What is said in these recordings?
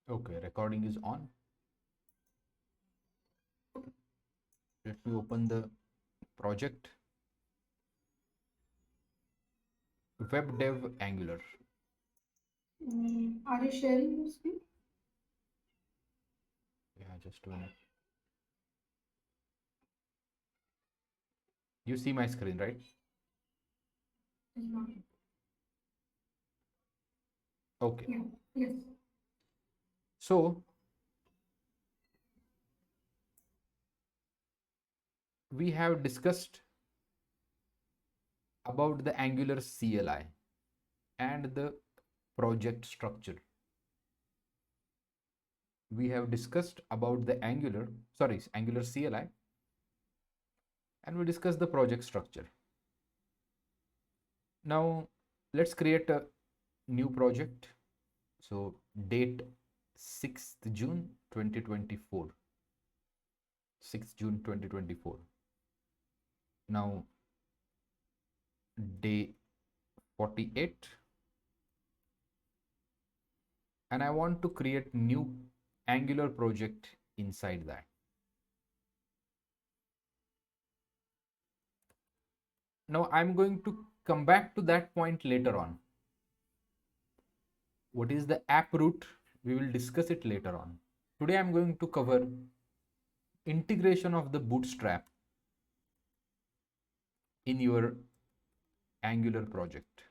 Okay, recording is on. Let me open the project. Web Dev Angular. Are you sharing your screen? Yeah, just a minute. You see my screen, right? It's not. Okay. Yeah. Yes. So we have discussed about the Angular CLI and the project structure. We have discussed about the Angular CLI, and we discussed the project structure. Now let's create a new project. So date 6th June 2024. 6th June 2024. Now day 48, and I want to create new Angular project inside that. Now I'm going to come back to that point later on. What is the app root? We will discuss it later on. Today I'm going to cover integration of the Bootstrap in your Angular project.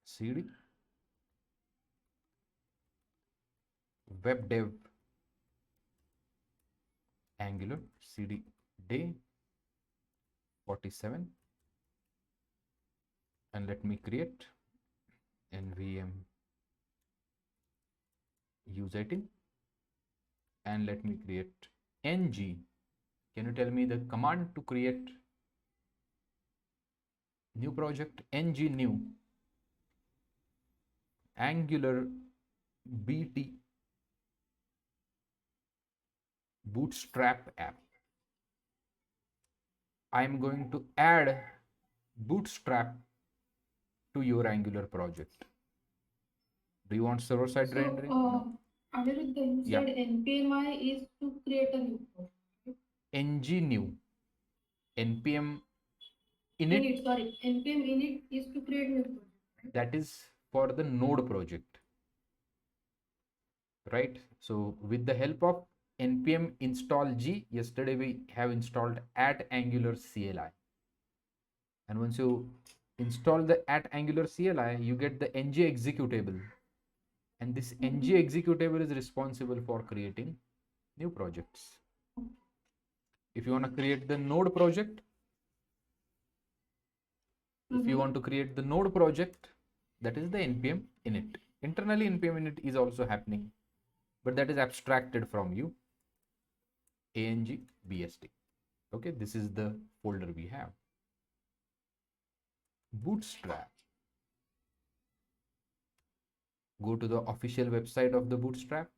CD web dev Angular CD day 47, and let me create nvm use item, and let me create ng. Can you tell me the command to create new project? Ng new Angular BT Bootstrap app. I am going to add Bootstrap to your Angular project. Do you want server side So, rendering? No. Anirudh, you Yeah. said NPMI is to create a new project. Ng new npm init, Init, sorry. NPM init is to create new project. Right? that is for the node project, right? So with the help of npm install g, yesterday we have installed at Angular CLI, and once you install the at Angular CLI, you get the ng executable, and this ng executable is responsible for creating new projects. If you want to create the node project, if you want to create the node project, that is the npm init. Internally npm init is also happening, but that is abstracted from you. Ang bst. Okay, this is the folder we have. Bootstrap. Go to the official website of the Bootstrap.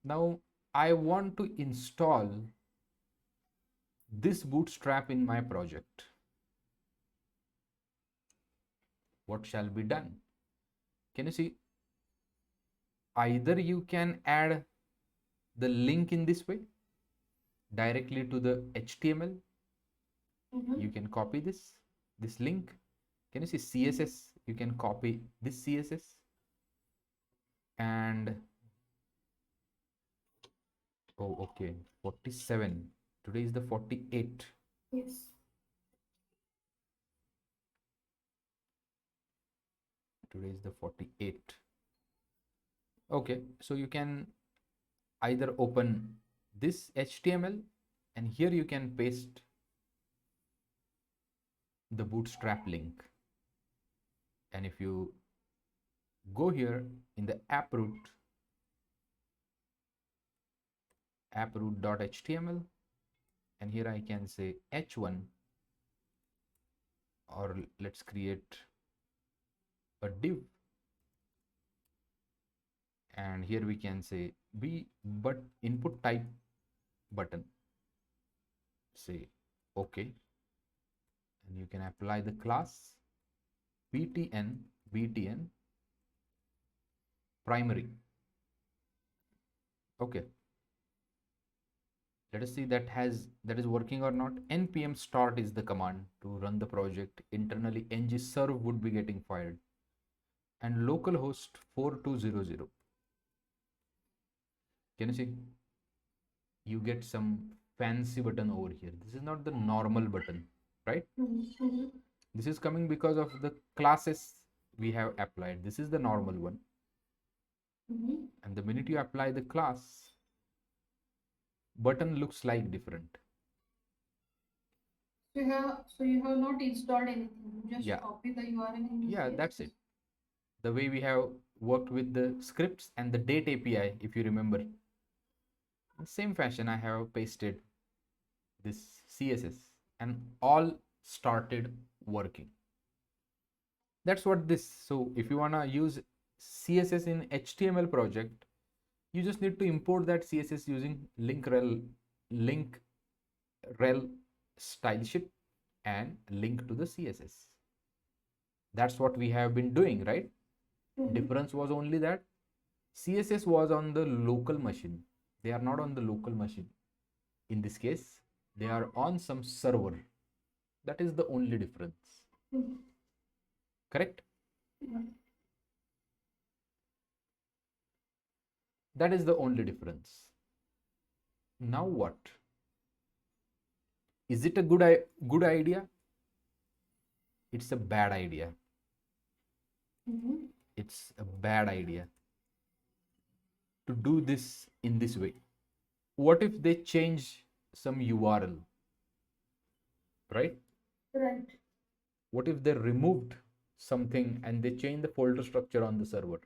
Now I want to install this Bootstrap in my project. What shall be done? Can you see? Either you can add the link in this way directly to the HTML. You can copy this link. Can you see CSS? You can copy this CSS, and oh, okay, 47. Today is the 48. Yes. Today is the 48. Okay, so you can either open this HTML, and here you can paste the Bootstrap link. And if you go here in the approot.html, and here I can say h1, or let's create a div, and here we can say b but input type button, say okay, and you can apply the class btn primary. Okay, let us see that is working or not. Npm start is the command to run the project. Internally ng serve would be getting fired, and localhost 4200. Can you see? You get some fancy button over here. This is not the normal button, right? This is coming because of the classes we have applied. This is the normal one. And the minute you apply the class, button looks like different. So you have not installed anything. You just Yeah. copy the URL and Yeah, that's it. The way we have worked with the scripts and the date API, if you remember. In the same fashion, I have pasted this CSS and all started working. That's what this. So if you want to use CSS in HTML project, you just need to import that CSS using link rel style sheet and link to the CSS. That's what we have been doing, right? Difference was only that CSS was on the local machine. They are not on the local machine. In this case, they are on some server. That is the only difference. Correct? That is the only difference. Now what? Is it a good idea? It's a bad idea. It's a bad idea to do this in this way. What if they change some URL? Right? Right. What if they removed something and they change the folder structure on the server?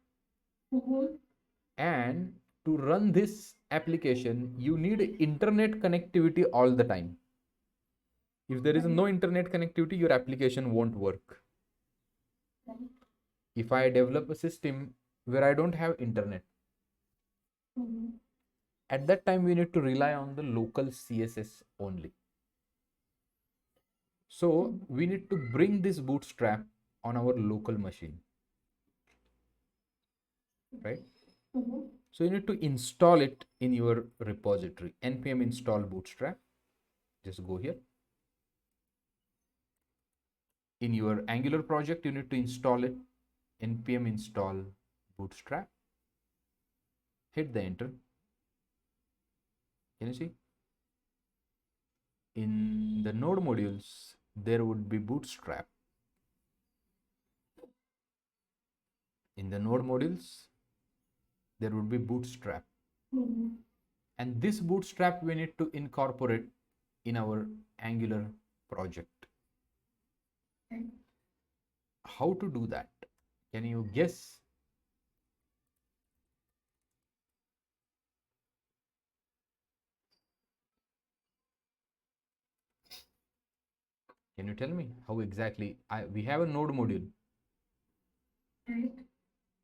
And to run this application, you need internet connectivity all the time. If there is no internet connectivity, your application won't work. If I develop a system where I don't have internet, at that time we need to rely on the local CSS only. So we need to bring this bootstrap on our local machine, right? So you need to install it in your repository. npm install bootstrap. Just go here. In your Angular project, you need to install it. npm install bootstrap. Hit the enter. Can you see? In the node modules, there would be bootstrap. In the node modules, there would be bootstrap. And this bootstrap we need to incorporate in our Angular project. How to do that? Can you guess? Can you tell me how exactly? We have a node module. Right.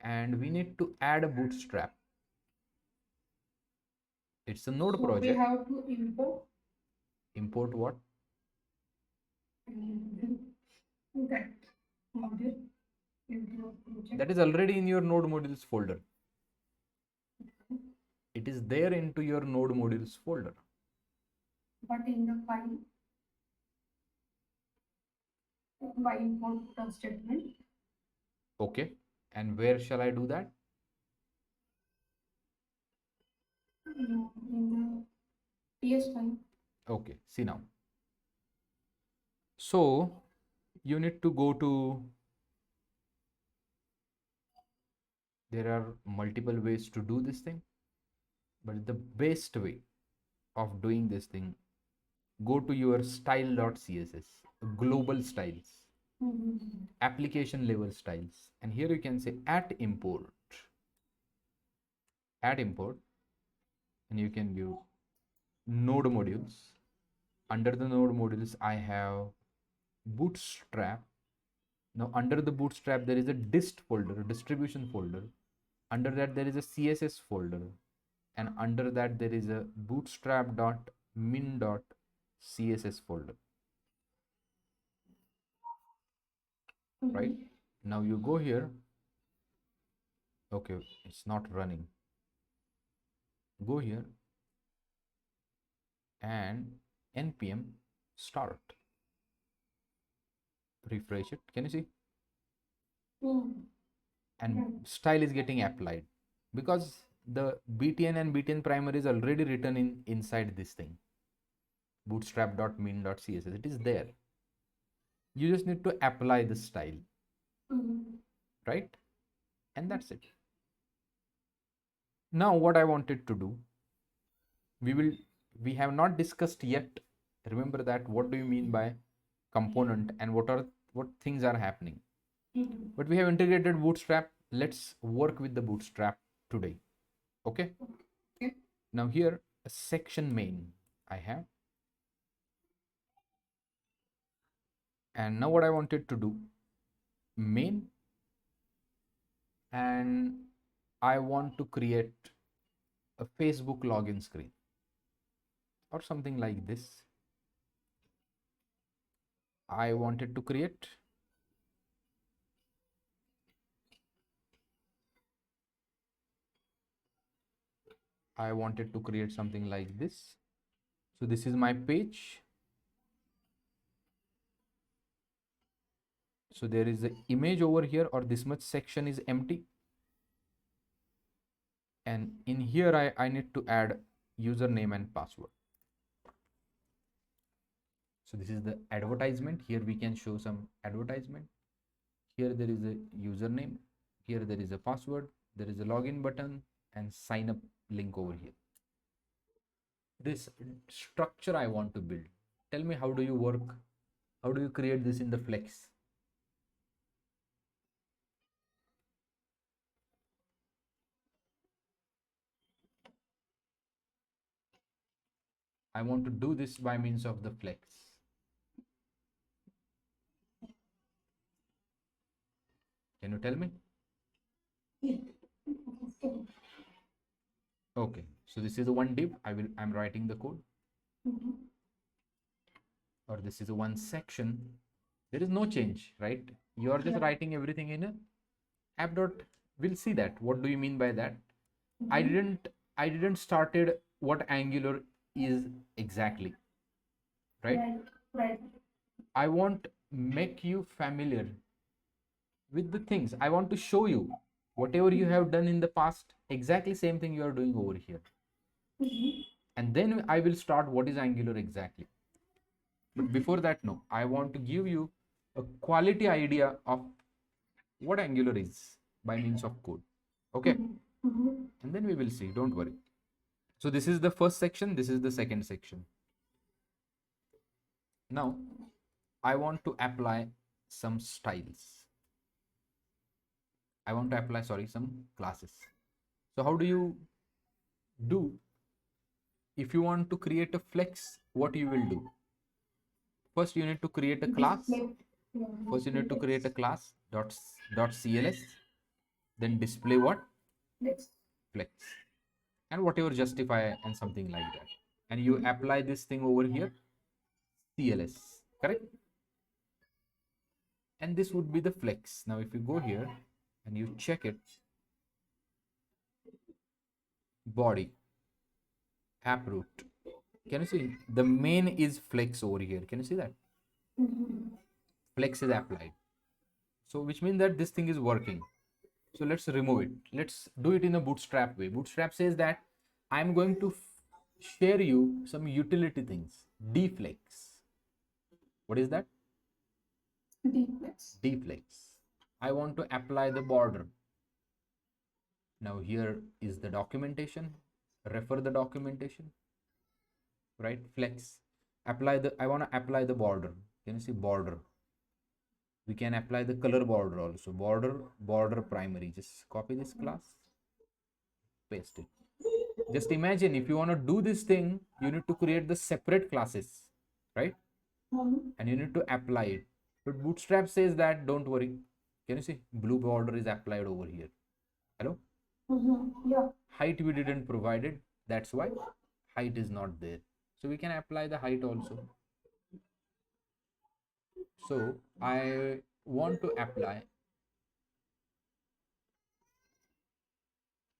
And we need to add a bootstrap. It's a node So project. we have to import. Import what? That module into a project. That is already in your node modules folder. It is there into your node modules folder. But in the file, by import statement. Okay. And where shall I do that? In the PS file. Okay. See now. So you need to go to, there are multiple ways to do this thing, but the best way of doing this thing, go to your style.css, global styles, application level styles, and here you can say at import, and you can give node modules. Under the node modules, I have bootstrap. Now under the bootstrap, there is a dist folder, distribution folder. Under that, there is a CSS folder, and under that there is a bootstrap.min.css folder. right? Now you go here. Okay, it's not running. Go here and npm start. Refresh it. Can you see? And style is getting applied because the btn and btn primary is already written in inside this thing, bootstrap.min.css. It is there. You just need to apply the style, right? And that's it. Now what I wanted to do, we have not discussed yet, remember that, what do you mean by component and what things are happening. But we have integrated bootstrap. Let's work with the bootstrap today. Okay. Now here a section main I have, and now what I wanted to do, main, and I want to create a Facebook login screen or something like this. I wanted to create something like this. So this is my page. So there is an image over here, or this much section is empty. And in here I need to add username and password. So this is the advertisement. Here we can show some advertisement. Here there is a username. Here there is a password. There is a login button and sign up link over here. This structure I want to build. Tell me, how do you work? How do you create this in the Flex? I want to do this by means of the Flex. Can you tell me? Okay, so this is a one div. I'm writing the code. Or this is a one section. There is no change, right? You are just writing everything in a app dot. We'll see that. What do you mean by that? I didn't started what Angular is exactly, right? Right. I want make you familiar with the things. I want to show you whatever you have done in the past, exactly same thing you are doing over here. And then I will start what is Angular exactly. But before that, no, I want to give you a quality idea of what Angular is by means of code. Okay. And then we will see, don't worry. So this is the first section, this is the second section. Now I want to apply some styles. I want to apply, sorry, some classes. So how do you do? If you want to create a flex, what you will do? First you need to create a class. First you need to create a class .cls, then display what? Flex. And whatever justify and something like that. And you apply this thing over here, CLS, correct? And this would be the flex. Now if you go here and you check it, body, app root, can you see the main is flex over here? Can you see that? Flex is applied. So which means that this thing is working. So let's remove it. Let's do it in a bootstrap way. Bootstrap says that I'm going to share you some utility things. Deflex. What is that? Deflex. I want to apply the border. Now here is the documentation. Refer the documentation. Right? Flex. Apply the, I want to apply the border. Can you see border? We can apply the color border also. Border primary. Just copy this class. Paste it. Just imagine, if you want to do this thing, you need to create the separate classes, right? And you need to apply it. But Bootstrap says that don't worry. Can you see? Blue border is applied over here. Hello? Yeah. Height we didn't provide it. That's why height is not there. So we can apply the height also. So I want to apply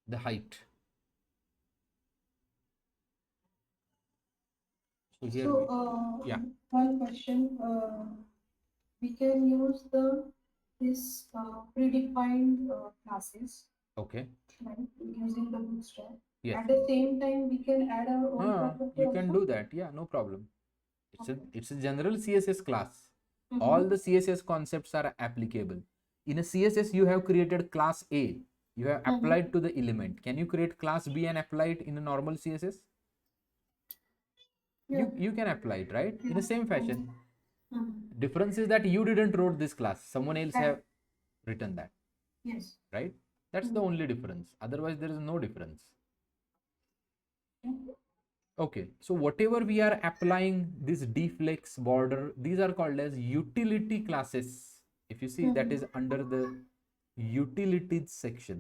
the height. So here, yeah, one question. We can use this predefined classes, okay, right? Using the Bootstrap. yes. At the same time, we can add our own property You can also. do that, yeah, no problem. Okay. It's a general CSS class. Mhm. All the CSS concepts are applicable. In a CSS, you have created class A. You have applied to the element. Can you create class B and apply it in a normal CSS? Yeah. You can apply it, right? In the Yeah. same fashion. Mhm. Difference is that you didn't wrote this class. Someone else have written that, Yes. right? That's the only difference. Otherwise, there is no difference. Okay, so whatever we are applying this deflex border, these are called as utility classes. If you see, that is under the utilities section.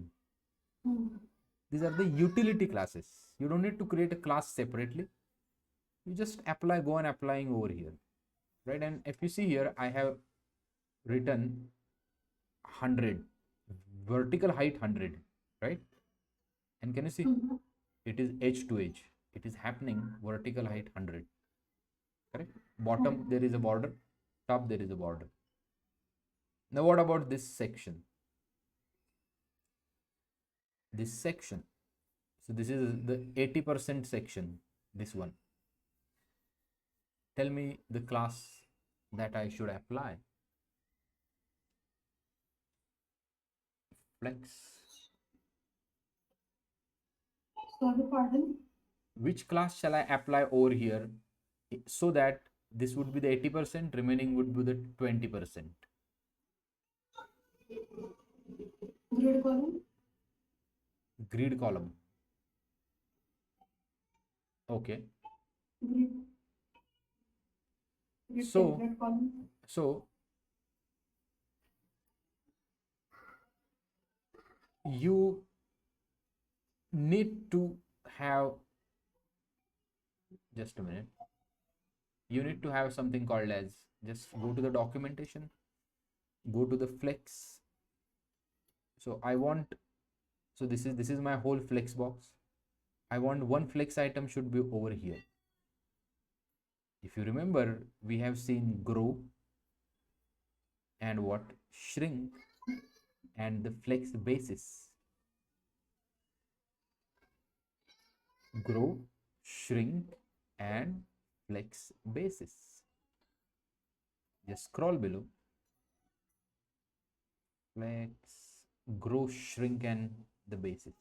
These are the utility classes. You don't need to create a class separately. You just apply, go on applying over here, right? And if you see here, I have written 100, vertical height 100, right? And can you see? It is edge to edge. It is happening vertical height 100. Correct? Bottom there is a border, top there is a border. Now what about this section? This section. So this is the 80% section. This one. Tell me the class that I should apply. Flex. Sorry, pardon. Which class shall I apply over here so that this would be the 80%, remaining would be the 20%? Grid column. Grid column. Okay. Grid. Grid So template column. so you need to have, just a minute, you need to have something called as, just go to the documentation, go to the flex. So I want, so this is my whole flex box. I want one flex item should be over here. If you remember, we have seen grow and what, shrink, and the flex basis. Grow, shrink, and flex basis. Just scroll below. Flex, grow, shrink, and the basis.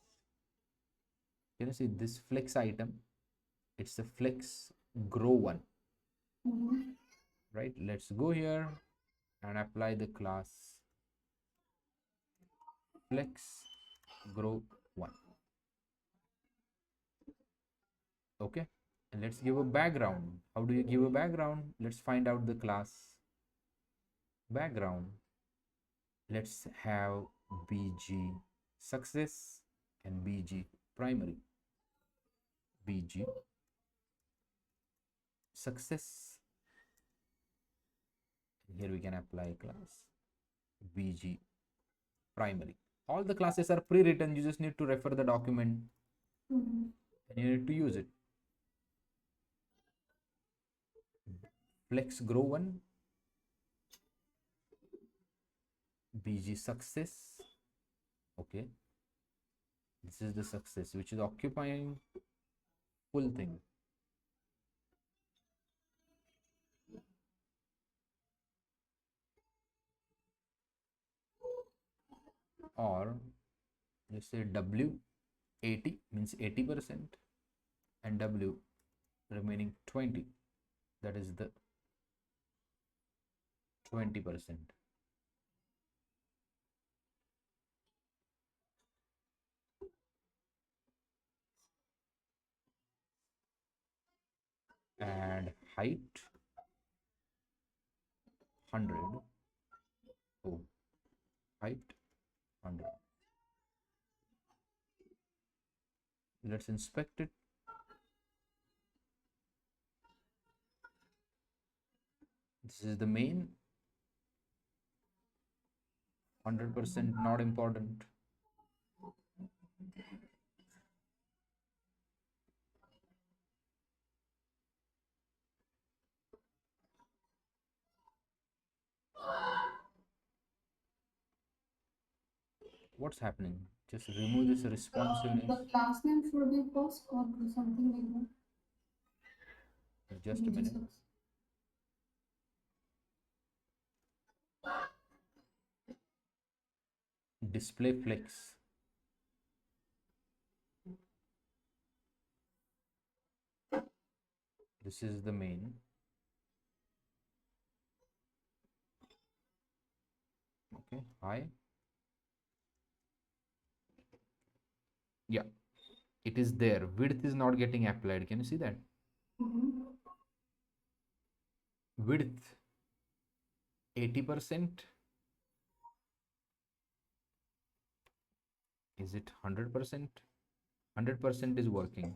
Can you see this flex item? It's a flex grow one, right? Let's go here and apply the class flex grow one. Okay, and let's give a background. How do you give a background? Let's find out the class background. Let's have bg success and bg primary. Bg success, and here we can apply class bg primary. All the classes are pre-written, you just need to refer the document and you need to use it. Flex grow one, bg success. Okay, this is the success which is occupying full thing. Or let's say w 80 means 80% and w remaining 20, that is the 20%. And height 100. Oh, height 100. Let's inspect it. This is the main. 100% not important. What's happening? Just remove this responsiveness. The class name should be first or something like that. Just a minute. Display flex. This is the main. Okay, hi. Yeah, it is there. Width is not getting applied. Can you see that? Width 80%. Is it 100%? 100% is working.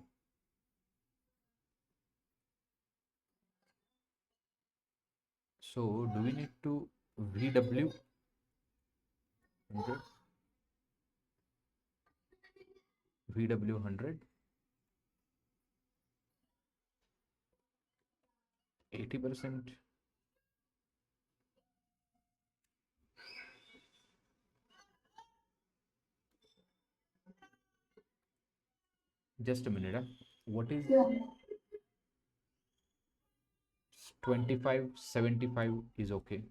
So do we need to VW 100? VW 100? 80%? Just a minute. What is 25, 75 is okay.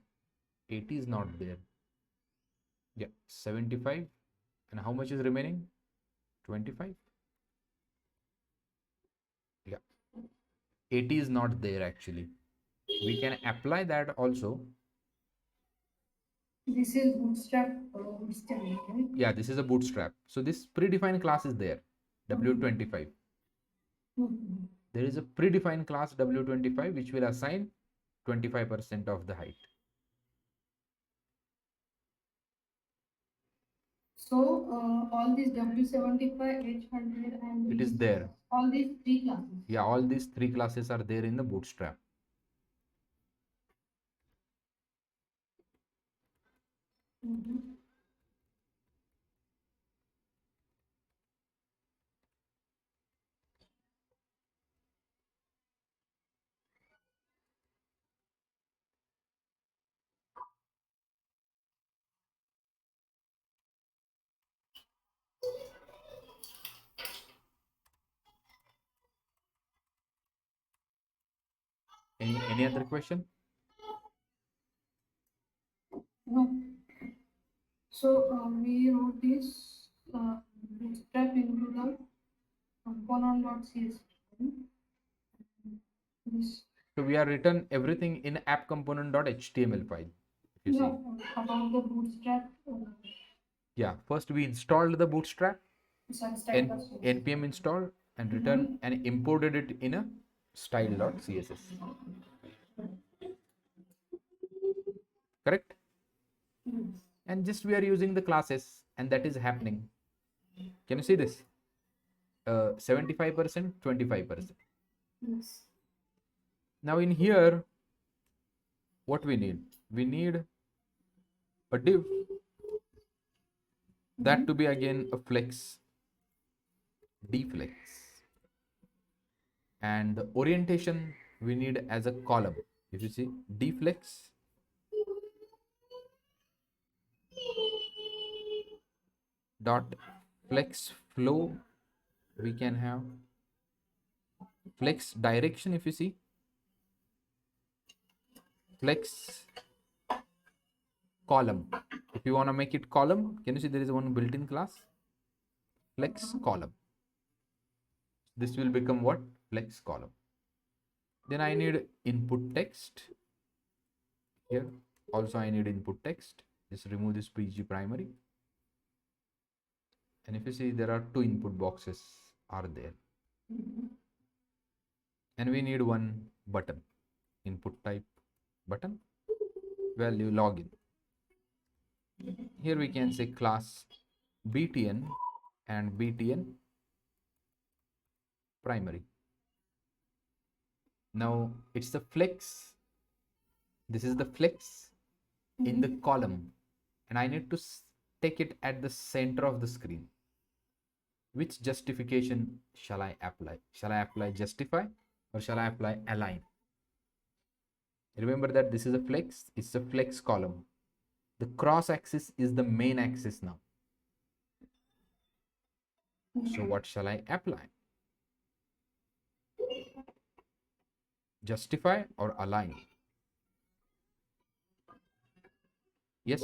80 is not there. Yeah, 75. And how much is remaining? 25. Yeah, 80 is not there actually. We can apply that also. This is bootstrap style, right? Yeah, this is a bootstrap. So this predefined class is there, W25. There is a predefined class W25 which will assign 25% of the height. So all these W75, H100 and It is there. all these three classes. Yeah, all these three classes are there in the bootstrap. Any other question? No. So we wrote this bootstrap into the component.csv. So we are written everything in app component.html file. If you see. No, about the bootstrap. Yeah, first we installed the bootstrap, Substack. npm install, and return and imported it in a style.css. Correct? And just we are using the classes, and that is happening. Can you see this? 75%, 25%. Yes. Now in here, what we need? We need a div. That to be again a flex, deflex. And the orientation we need as a column. If you see deflex, dot flex flow, we can have flex direction. If you see flex column, if you want to make it column, can you see there is one built-in class flex column. This will become what? Flex column. Then I need input text. Here also I need input text. Just remove this pg primary, and if you see there are two input boxes are there, and we need one button, input type button, value login. Here we can say class btn and btn primary. Now it's the flex. This is the flex in the column. and I need to take it at the center of the screen. Which justification shall I apply? Shall I apply justify or shall I apply align? Remember that this is a flex, it's a flex column. The cross axis is the main axis now. So what shall I apply? Justify or align? Yes.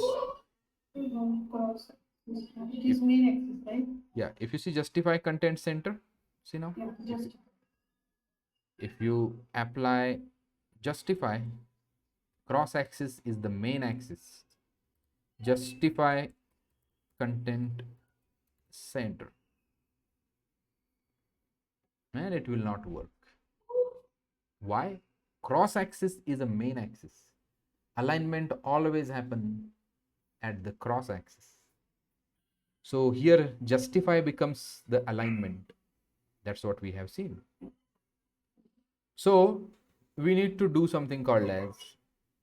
Cross. It is main axis, right? Yeah, if you see justify content center, see now. Yeah, just. If you apply justify, cross axis is the main axis. Justify content center. And it will not work. Why? Cross axis is a main axis. Alignment always happen at the cross axis. So here justify becomes the alignment. That's what we have seen. So we need to do something called as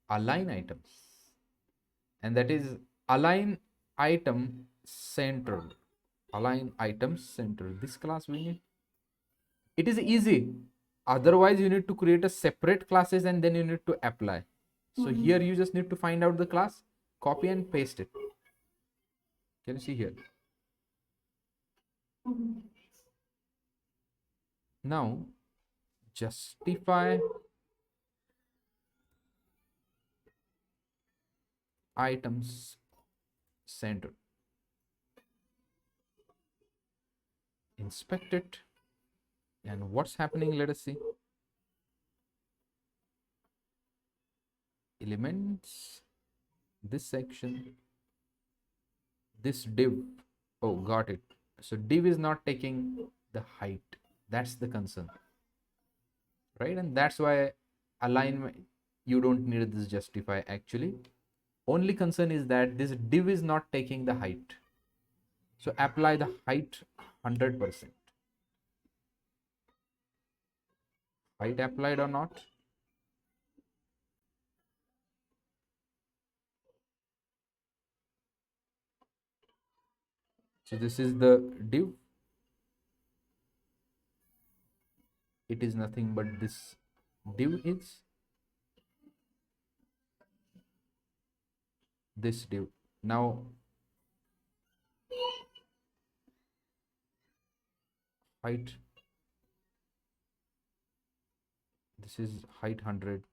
align items, and that is align item center. Align items center. This class we need. It is easy. Otherwise, you need to create a separate classes and then you need to apply. So here you just need to find out the class, copy and paste it. Can you see here? Now justify items center. Inspect it. And what's happening? Let us see. Elements, this section, this div. Oh, got it. So div is not taking the height. That's the concern, right? And that's why alignment, you don't need this justify actually. Only concern is that this div is not taking the height. So apply the height 100%. Height applied or not? So this is the div. It is nothing but this div is this div. Now height, this is height 100.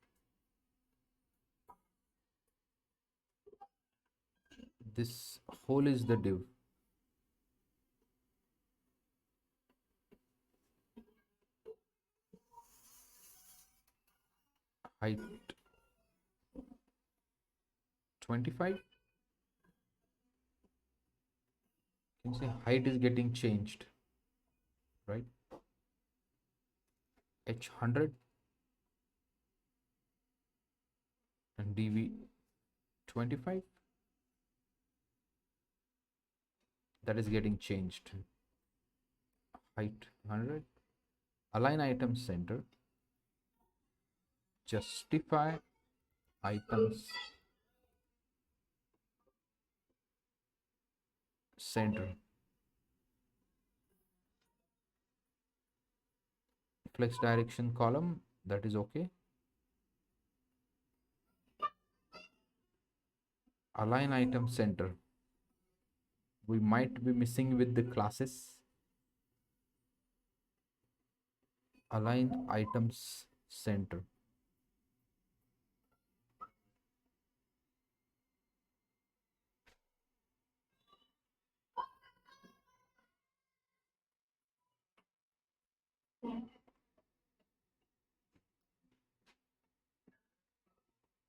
This whole is the div. Height 25. You can see height is getting changed, right? H 100 and dv 25. That is getting changed. Height 100. Align item center. Justify items center. Flex direction column, that is okay. Align item center. We might be missing with the classes. Align items center.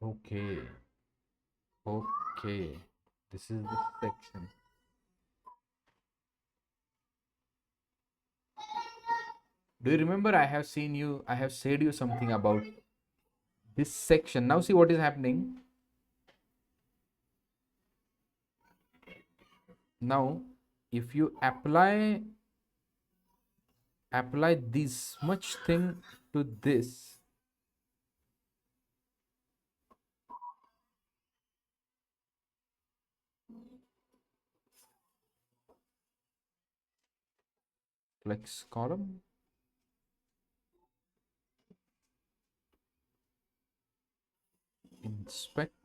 Okay. Okay. This is the section. Do you remember I have said you something about this section. Now see what is happening. Now if you apply this much thing to this, flex column, inspect,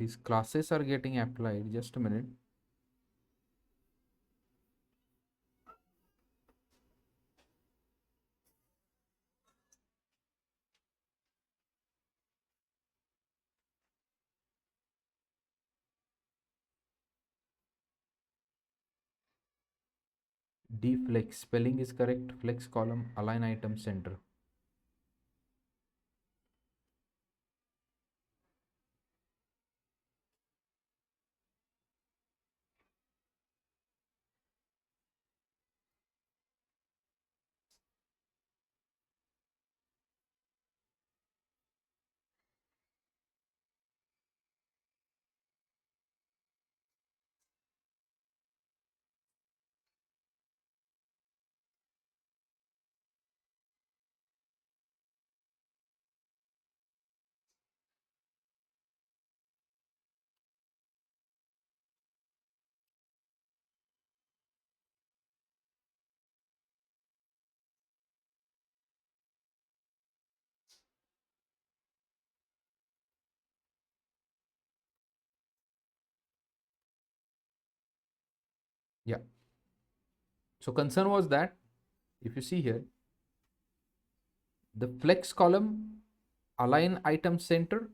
these classes are getting applied. Just a minute. Deflex, spelling is correct. Flex column, align item center. Yeah. So concern was that if you see here, the flex column, align item center.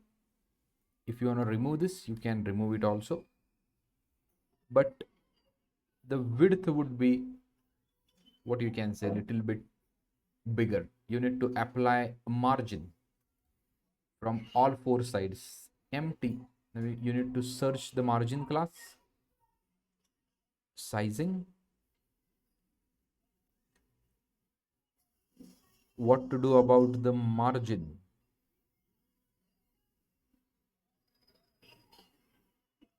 If you want to remove this, you can remove it also. But the width would be what you can say a little bit bigger. You need to apply a margin from all four sides. Empty. Now you need to search the margin class, sizing, what to do about the margin,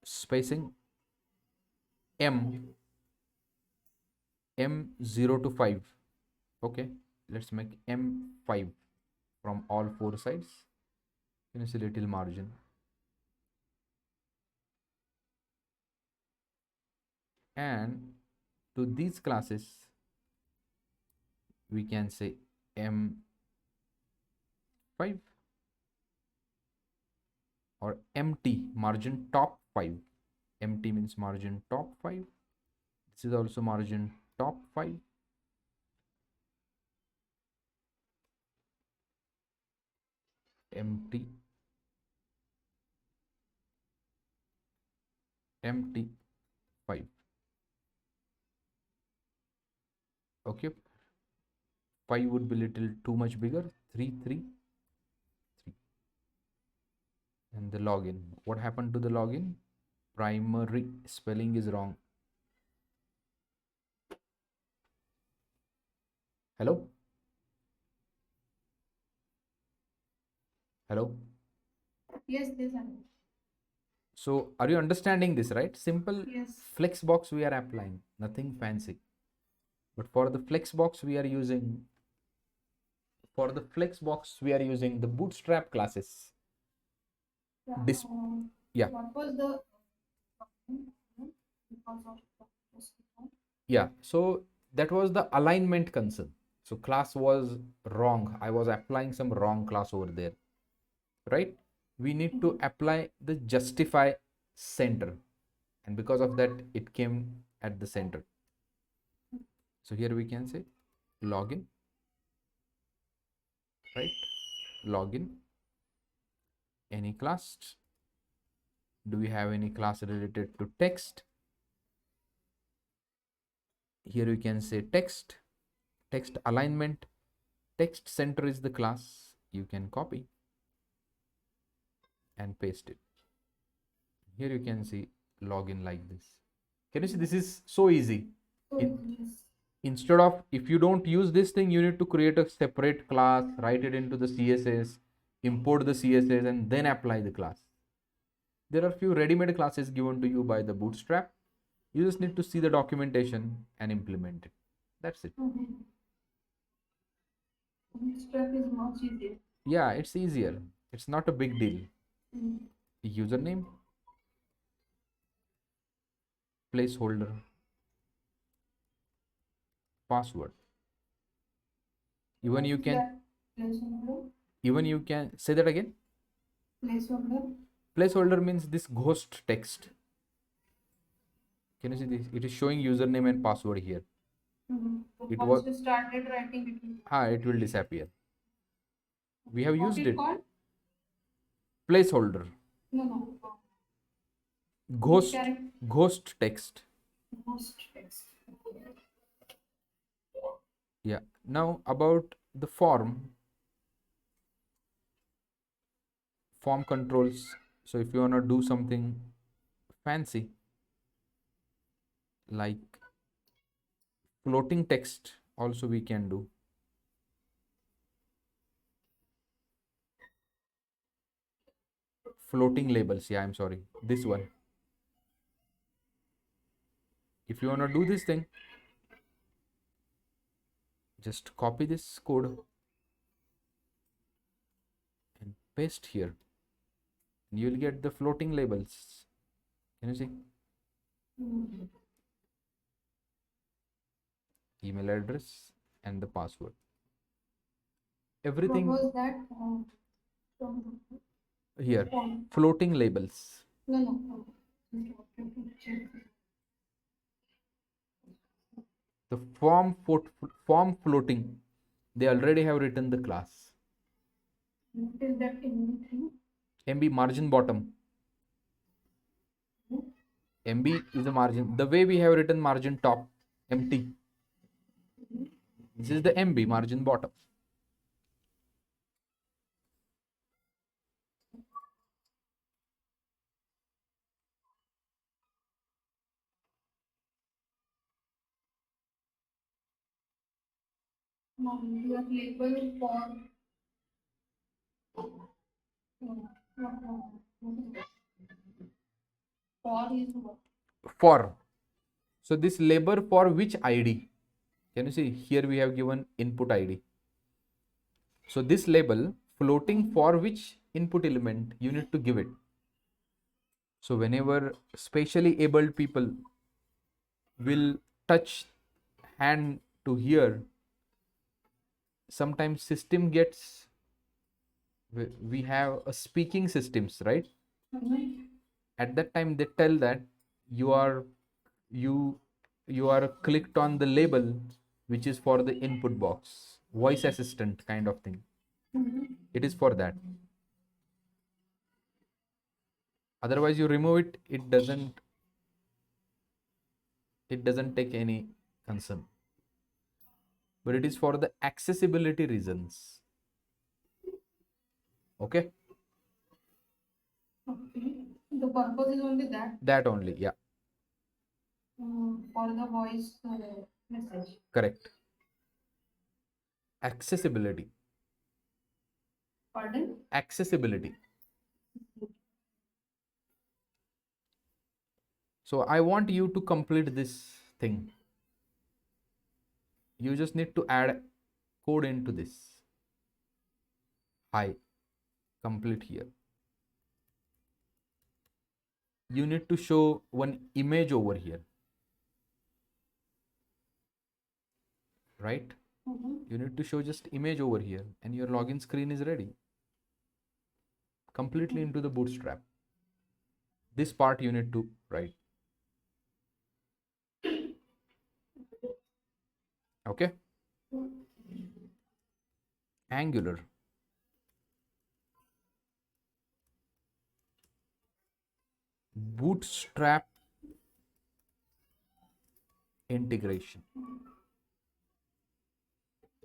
spacing, m0 to 5. Okay, let's make m5 from all four sides. Finish a little margin. And to these classes, we can say m5 or empty, margin top 5. Empty means margin top 5. This is also margin top 5. Empty, empty 5. Okay, 5 would be little too much bigger. 3 3 3. And the login, what happened to the login? Primary, spelling is wrong. Hello, hello. Yes, yes, I know. So are you understanding this, right? Simple. Yes. Flex box we are applying, nothing fancy. But for the flex box we are using, the bootstrap classes. Yeah. Dis yeah, What was the because of yeah. So that was the alignment concern. So class was wrong. I was applying some wrong class over there, right? We need to apply the justify center, and because of that it came at the center. So here we can say login, right? Login, any class. Do we have any class related to text? Here we can say text, text alignment, text center is the class. You can copy and paste it. Here you can see login like this. Can you see this is so easy? so In, yes. Instead of, if you don't use this thing, you need to create a separate class, write it into the CSS, import the CSS, and then apply the class. There are few ready-made classes given to you by the Bootstrap. You just need to see the documentation and implement it. That's it. Bootstrap is much easier. Yeah, it's easier. It's not a big deal. Username, placeholder, password. Even you can say that again. Placeholder means this ghost text. Can you see this? It is showing username and password here. Once you started writing it will disappear. We have used it. Called? Placeholder. No. Ghost text. Ghost text. Yeah. Now about the form controls. So if you want to do something fancy like floating text, also we can do. Floating labels. Yeah, I'm sorry. This one. If you want to do this thing, just copy this code and paste here. And you'll get the floating labels. Can you see? Email address and the password. Everything. What was that? Here. Floating labels. No. The form floating, they already have written the class. What is that MB? MB margin bottom. MB is a margin. The way we have written margin top, empty. This is the MB margin bottom. Your label for is what? For. So this label for which ID? Can you see here we have given input ID. So this label floating for which input element you need to give it. So whenever specially abled people will touch hand to here, sometimes system gets, we have a speaking systems, right? At that time they tell that you are clicked on the label which is for the input box, voice assistant kind of thing. It is for that. Otherwise you remove it, it doesn't take any concern. But it is for the accessibility reasons. Okay. The purpose is only that. That only, yeah. For the voice message. Correct. Accessibility. Pardon? Accessibility. So I want you to complete this thing. You just need to add code into this. Hi, complete here. You need to show one image over here. Right? You need to show just image over here and your login screen is ready. Completely into the Bootstrap. This part you need to write. Okay? Angular. Bootstrap integration.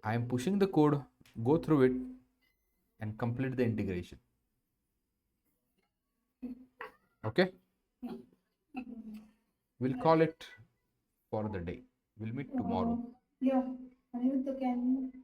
I am pushing the code, go through it and complete the integration. Okay? We'll call it for the day. We'll meet tomorrow. Yeah, Aniruddha, can you